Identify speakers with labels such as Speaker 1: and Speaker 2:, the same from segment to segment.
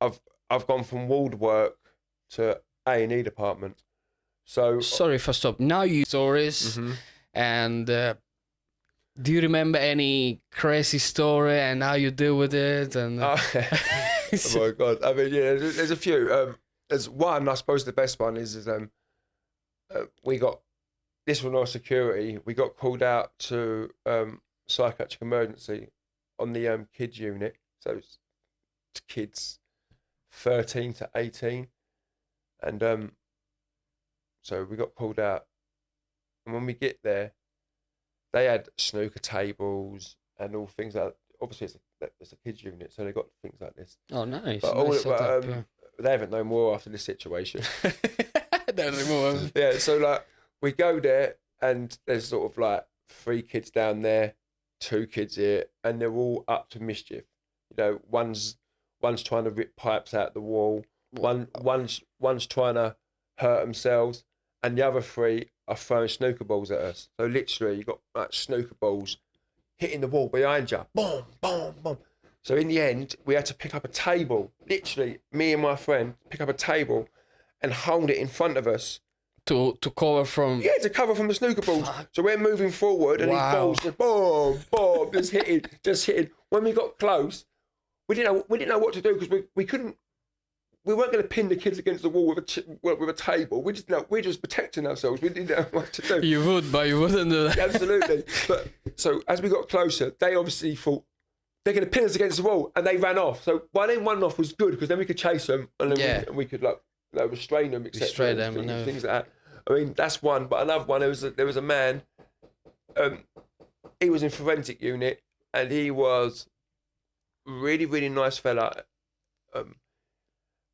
Speaker 1: I've gone from ward work to A&E department. So
Speaker 2: Sorry if I stop. Now you stories, and do you remember any crazy story and how you deal with it? And
Speaker 1: oh my God, I mean, yeah, there's a few. There's one, I suppose the best one is we got this was our security. We got called out to psychiatric emergency on the kids unit. So it's kids 13 to 18, and so we got called out. And when we get there, they had snooker tables and all things like that. Obviously, it's a kids unit, so they got things like this.
Speaker 2: oh, nice.
Speaker 1: But
Speaker 2: Nice setup, yeah.
Speaker 1: they haven't no more after this situation.
Speaker 2: Don't know more.
Speaker 1: Yeah, so like we go there and there's sort of like 3 kids down there, 2 kids here, and they're all up to mischief. You know, one's trying to rip pipes out the wall, one's trying to hurt themselves, and the other 3 are throwing snooker balls at us. So literally, you got like snooker balls hitting the wall behind you, boom, boom, boom. So in the end, we had to pick up a table. Literally, me and my friend pick up a table and hold it in front of us.
Speaker 2: To cover from...
Speaker 1: Yeah, to cover from the snooker balls. So we're moving forward and these balls just boom, boom, just hitting. When we got close, we didn't know what to do because we weren't going to pin the kids against the wall with a table. We're just protecting ourselves. We didn't know what to do.
Speaker 2: You would, but you wouldn't do that.
Speaker 1: Absolutely. But so as we got closer, they obviously thought they're going to pin us against the wall, and they ran off. So by then running off was good because then we could chase them and then we could restrain them, etc.
Speaker 2: Restrain them,
Speaker 1: things like that. I mean, that's one. But another one, there was a man. He was in forensic unit, and he was really, really nice fella.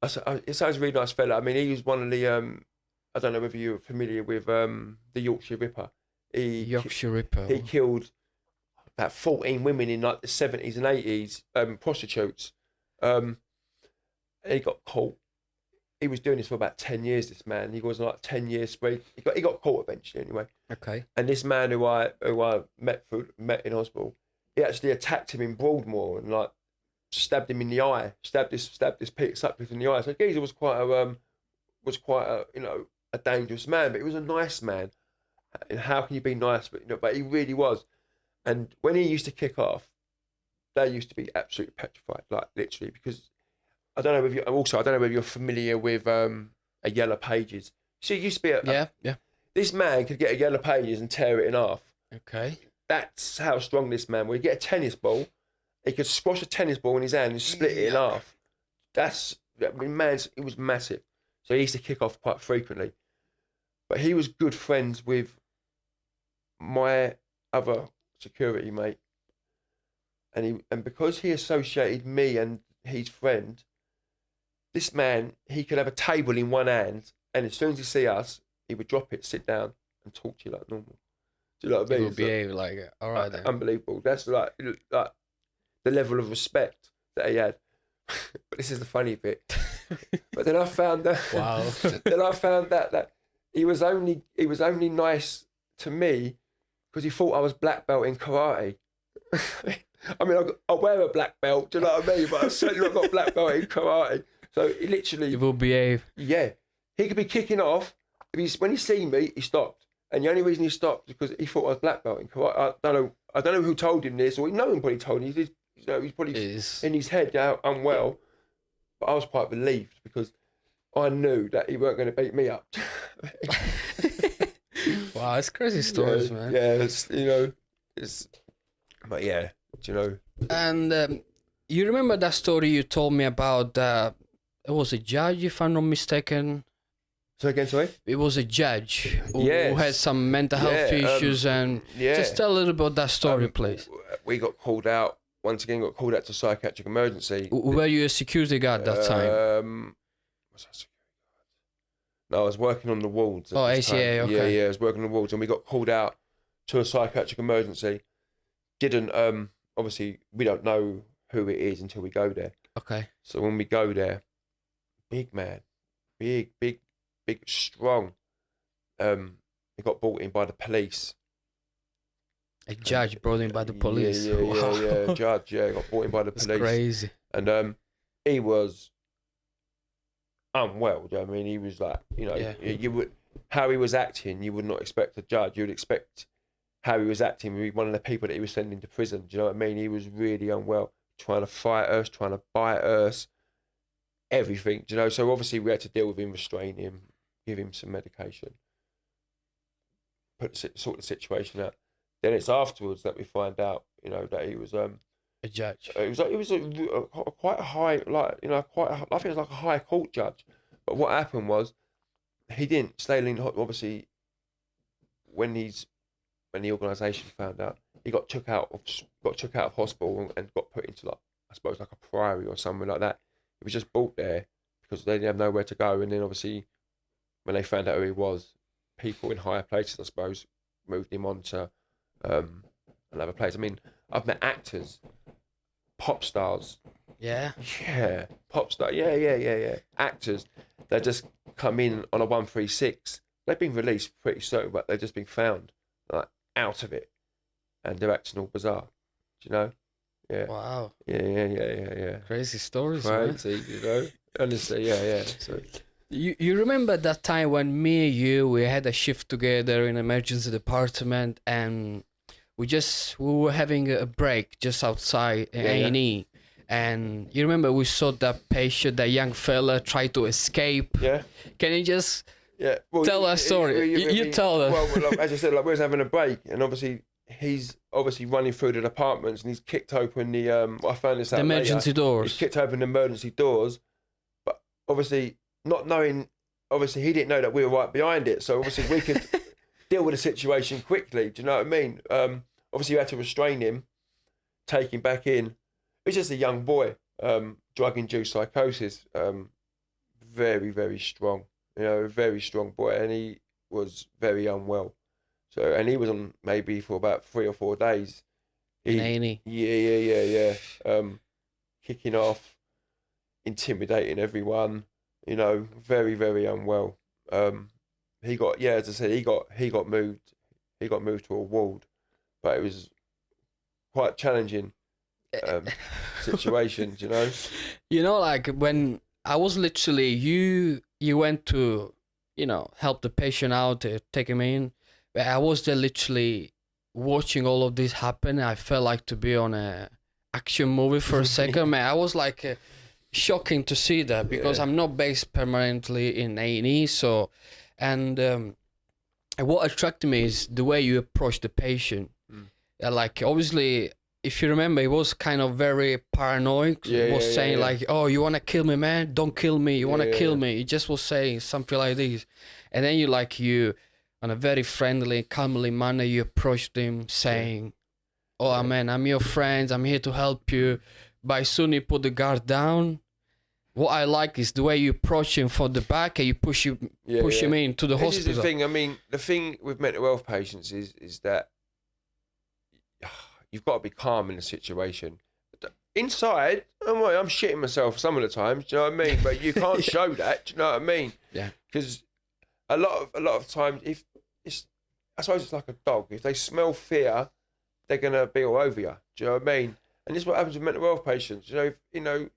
Speaker 1: It sounds a really nice fella. I mean, he was one of the. I don't know whether you're familiar with the Yorkshire Ripper.
Speaker 2: Yorkshire Ripper.
Speaker 1: He killed about 14 women in like the 70s and 80s, prostitutes. And he got caught. He was doing this for about 10 years, this man. He was on like 10 years spree. He got caught eventually anyway.
Speaker 2: Okay.
Speaker 1: And this man who I met in hospital, he actually attacked him in Broadmoor and like stabbed him in the eye, stabbed this Peter Sutcliffe in the eye. So Geezer was quite a a dangerous man, but he was a nice man. And how can you be nice? But he really was. And when he used to kick off, they used to be absolutely petrified, like literally, because I don't know whether you're familiar with a Yellow Pages. So it used to be
Speaker 2: yeah.
Speaker 1: This man could get a Yellow Pages and tear it in half.
Speaker 2: Okay.
Speaker 1: That's how strong this man was. He'd get a tennis ball, he could squash a tennis ball in his hand and split it in half. It was massive. So he used to kick off quite frequently. But he was good friends with my other security mate. And because he associated me and his friend, this man, he could have a table in one hand, and as soon as he see us, he would drop it, sit down, and talk to you like normal. Do you know what I mean?
Speaker 2: He would behave like it. All right then.
Speaker 1: Unbelievable. That's like the level of respect that he had. But this is the funny bit. But then I found that.
Speaker 2: Wow.
Speaker 1: Then I found that he was only nice to me because he thought I was black belt in karate. I mean, I wear a black belt. Do you know what I mean? But I certainly not got black belt in karate. So he literally.
Speaker 2: He will behave.
Speaker 1: Yeah, he could be kicking off. When he seen me, he stopped. And the only reason he stopped is because he thought I was black belt in karate. I don't know who told him this, or no one probably told him. He's probably in his head unwell. But I was quite relieved because I knew that he weren't going to beat me up.
Speaker 2: Wow, it's crazy stories, man.
Speaker 1: Yeah, but yeah, do you know.
Speaker 2: And you remember that story you told me about? It was a judge, if I'm not mistaken.
Speaker 1: So again, sorry?
Speaker 2: It was a judge who had some mental health issues, and just tell a little about that story, please.
Speaker 1: We got called out. Once again, got called out to psychiatric emergency.
Speaker 2: Were you a security guard that time?
Speaker 1: Was I security guard? No, I was working on the wards.
Speaker 2: Oh, ACA, okay.
Speaker 1: Yeah, I was working on the wards, and we got called out to a psychiatric emergency. Didn't obviously we don't know who it is until we go there.
Speaker 2: Okay.
Speaker 1: So when we go there, big man, big, strong. He got brought in by the police.
Speaker 2: A judge brought in by the police.
Speaker 1: Yeah, judge. Yeah, got brought in by the police.
Speaker 2: That's crazy.
Speaker 1: And he was unwell. Do you know what I mean? He was like, you know,
Speaker 2: Yeah.
Speaker 1: you would, how he was acting, you would not expect a judge. You would expect how he was acting. He was one of the people that he was sending to prison. Do you know what I mean? He was really unwell, trying to fight us, trying to bite us, everything. Do you know? So obviously we had to deal with him, restrain him, give him some medication, sort the situation out. Then it's afterwards that we find out, you know, that he was
Speaker 2: A judge.
Speaker 1: it was quite a high, like, you know, I think it was like a high court judge. But what happened was he didn't stay in, obviously, when the organisation found out, he got took out of hospital and got put into, like, I suppose, like a priory or something like that. He was just brought there because they didn't have nowhere to go. And then obviously when they found out who he was, people in higher places, I suppose, moved him on to another place. I mean, I've met actors, pop stars.
Speaker 2: Yeah.
Speaker 1: Yeah, pop star. Yeah. Actors that just come in on a 136. They've been released pretty soon, but they've just been found, like, out of it, and they're acting all bizarre. Do you know? Yeah.
Speaker 2: Wow.
Speaker 1: Yeah.
Speaker 2: Crazy stories, man.
Speaker 1: Crazy, you know. Honestly, yeah. So
Speaker 2: You remember that time when me and you, we had a shift together in emergency department, and we were having a break just outside A&E. And you remember we saw that patient, that young fella, try to escape.
Speaker 1: yeah.
Speaker 2: Can you just
Speaker 1: Well,
Speaker 2: tell us a story? You tell us.
Speaker 1: Well, like, as I said, like, we was having a break, and obviously he's running through the departments, and he's kicked open the I found this out
Speaker 2: The emergency
Speaker 1: later.
Speaker 2: doors.
Speaker 1: He's kicked open the emergency doors, but obviously not knowing. Obviously, he didn't know that we were right behind it, so obviously we could deal with the situation quickly. Do you know what I mean? Obviously, you had to restrain him, take him back in. He's just a young boy, drug-induced psychosis, very, very strong. You know, a very strong boy, and he was very unwell. So, and he was on maybe for about 3 or 4 days.
Speaker 2: In A&E.
Speaker 1: Yeah. Kicking off, intimidating everyone. You know, very, very unwell. He got, as I said, he got moved to a ward, but it was quite challenging situations, you know.
Speaker 2: You know, like when I was literally, you went to, you know, help the patient out, take him in. But I was there literally watching all of this happen. I felt like to be on a action movie for a second, man. I was like, shocking to see that, because I'm not based permanently in A&E. So, and what attracted me is the way you approach the patient. Like, obviously, if you remember, he was kind of very paranoid. He was saying like, "Oh, you want to kill me, man? Don't kill me. You want to kill me." He just was saying something like this. And then you on a very friendly, calmly manner, you approached him saying, "Oh, man, I'm your friend. I'm here to help you." But soon you put the guard down. What I like is the way you approach him from the back and you push him into the hospital.
Speaker 1: This is the thing. I mean, the thing with mental health patients is that you've got to be calm in the situation. Inside, I'm shitting myself some of the times. Do you know what I mean? But you can't show that. Do you know what I mean?
Speaker 2: Yeah.
Speaker 1: Because a lot of times, I suppose it's like a dog. If they smell fear, they're gonna be all over you. Do you know what I mean? And this is what happens with mental health patients. You know,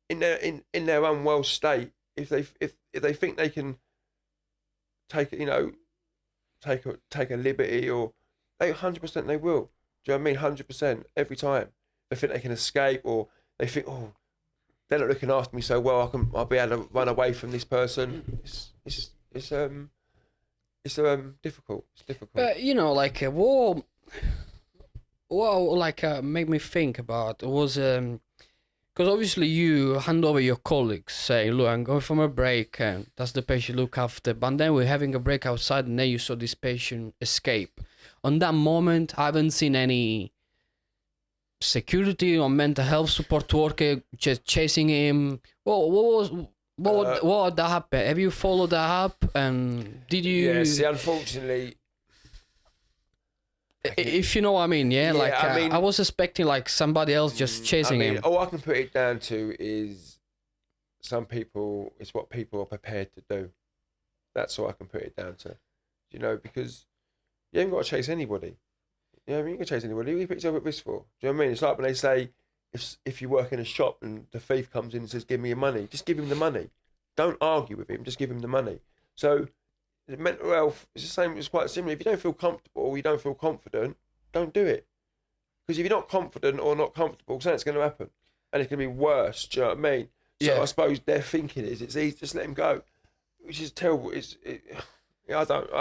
Speaker 1: in their unwell state, if they think they can take a liberty, or they 100% they will. Do you know what I mean? 100% every time. They think they can escape, or they think, oh, they're not looking after me so well. I'll be able to run away from this person. It's difficult. It's difficult.
Speaker 2: But you know, like what made me think about was because obviously you hand over your colleagues, saying, "Look, I'm going for a break, and that's the patient look after." But then we're having a break outside, and then you saw this patient escape. On that moment, I haven't seen any security or mental health support worker just chasing him. What that happened? Have you followed that up? And did you?
Speaker 1: Yeah, see, unfortunately,
Speaker 2: if you know what I mean, I was expecting like somebody else just chasing him.
Speaker 1: All I can put it down to is some people. It's what people are prepared to do. That's all I can put it down to. You know, because you haven't got to chase anybody. You know what I mean? You can chase anybody. Who you put yourself at risk for? Do you know what I mean? It's like when they say, if you work in a shop and the thief comes in and says, "Give me your money," just give him the money. don't argue with him. Just give him the money. So the mental health is the same. It's quite similar. If you don't feel comfortable or you don't feel confident, don't do it. Because if you're not confident or not comfortable, something's going to happen, and it's going to be worse. Do you know what I mean? So I suppose their thinking is it's easy, just let him go, which is terrible. I don't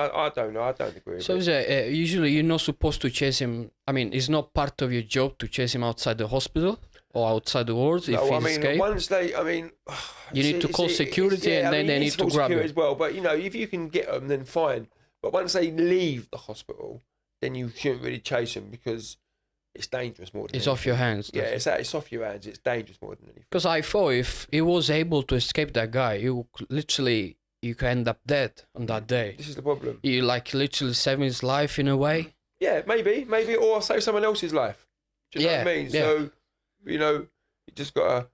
Speaker 1: know. I don't agree.
Speaker 2: So usually you're not supposed to chase him. I mean, it's not part of your job to chase him outside the hospital or outside the wards if he's escaped.
Speaker 1: Once they,
Speaker 2: you need to call security and then they need to grab you
Speaker 1: as well. But if you can get them, then fine. But once they leave the hospital, then you shouldn't really chase them because it's dangerous more than
Speaker 2: it's
Speaker 1: anything.
Speaker 2: Off your hands.
Speaker 1: Yeah, it's off your hands. It's dangerous more than anything.
Speaker 2: Because I thought if he was able to escape that guy, you could end up dead on that day.
Speaker 1: This is the problem.
Speaker 2: You literally saving his life in a way.
Speaker 1: Yeah, maybe, or save someone else's life. Do you know what I mean?
Speaker 2: Yeah.
Speaker 1: So, you just gotta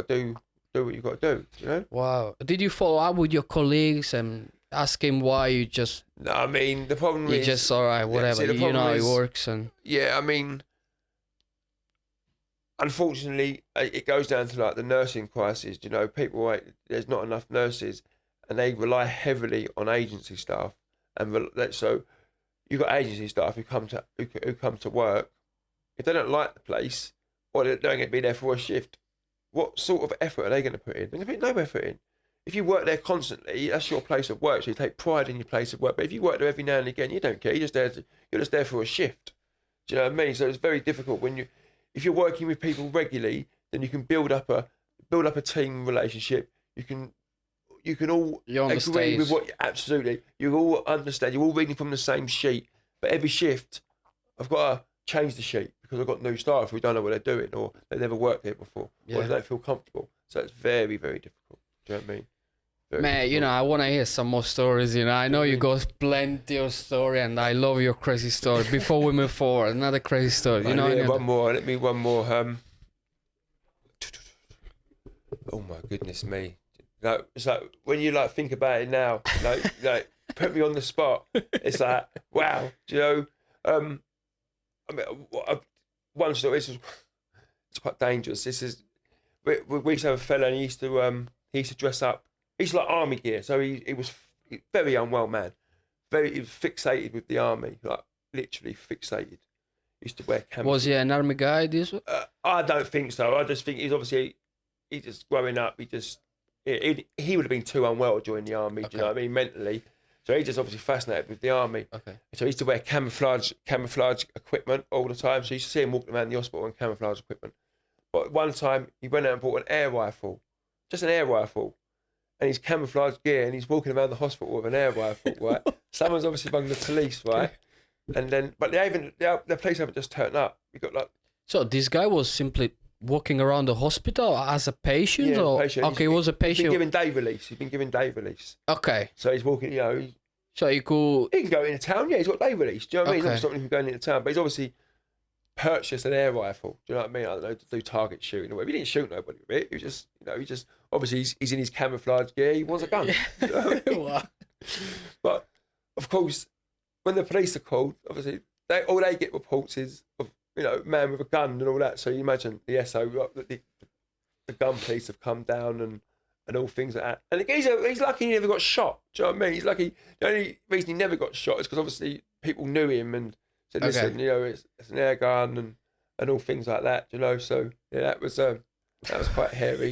Speaker 1: do what you gotta do.
Speaker 2: Wow. Did you follow up with your colleagues and ask him why you just?
Speaker 1: No, I mean the problem is
Speaker 2: just alright, whatever.
Speaker 1: See,
Speaker 2: you know how it works and.
Speaker 1: Yeah, I mean, unfortunately, it goes down to the nursing crisis. People there's not enough nurses, and they rely heavily on agency staff. And so, you've got agency staff who come to work. If they don't like the place, or they're going to be there for a shift, what sort of effort are they going to put in? They're going to put no effort in. If you work there constantly, that's your place of work, so you take pride in your place of work. But if you work there every now and again, you don't care. You're just there for a shift. Do you know what I mean? So it's very difficult if you're working with people regularly, then you can build up a team relationship. You can all agree with absolutely. You all understand. You're all reading from the same sheet. But every shift, I've got to change the sheet because I've got new staff who don't know what they're doing or they've never worked here before or they don't feel comfortable. So it's very, very difficult. Do you know what I mean?
Speaker 2: Man, I want to hear some more stories. I know you got plenty of story, and I love your crazy story. Before we move forward, another crazy story.
Speaker 1: One more. Let me one more. Oh my goodness me! It's like when you think about it now, put me on the spot. It's like wow. Do you know? I mean, one story. It's quite dangerous. This is we used to have a fella, and he used to dress up. He's like army gear, so he was very unwell man. He was fixated with the army, literally fixated. He used to wear camouflage.
Speaker 2: Was he an army guy? This one?
Speaker 1: I don't think so. I just think he just growing up. He would have been too unwell to join the army. Do you know what I mean? Mentally, so he just obviously fascinated with the army.
Speaker 2: Okay.
Speaker 1: So he used to wear camouflage equipment all the time. So you used to see him walking around the hospital in camouflage equipment. But one time he went out and bought an air rifle, just an air rifle. And he's camouflage gear, and he's walking around the hospital with an air rifle, right? Someone's obviously rung the police, right? And then, but the police haven't just turned up. You got
Speaker 2: So this guy was simply walking around the hospital as a patient,
Speaker 1: yeah,
Speaker 2: or
Speaker 1: patient.
Speaker 2: Okay, he was a patient.
Speaker 1: He's been given day release.
Speaker 2: Okay.
Speaker 1: So he's walking.
Speaker 2: So he can
Speaker 1: go into town. Yeah, he's got day release. Do you know what I mean? He's not stopping him from going into town, but he's obviously purchased an air rifle. Do you know what I mean? I don't know, to do target shooting or whatever. He didn't shoot nobody with it. He just obviously he's in his camouflage gear. He wants a gun. You know what I mean?
Speaker 2: Wow.
Speaker 1: But of course, when the police are called, obviously all they get reports is of man with a gun and all that. So you imagine the SO, the gun police have come down and all things like that. And he's lucky he never got shot. Do you know what I mean? He's lucky. The only reason he never got shot is because obviously people knew him and said, listen, it's an air gun and all things like that. So yeah, that was quite hairy.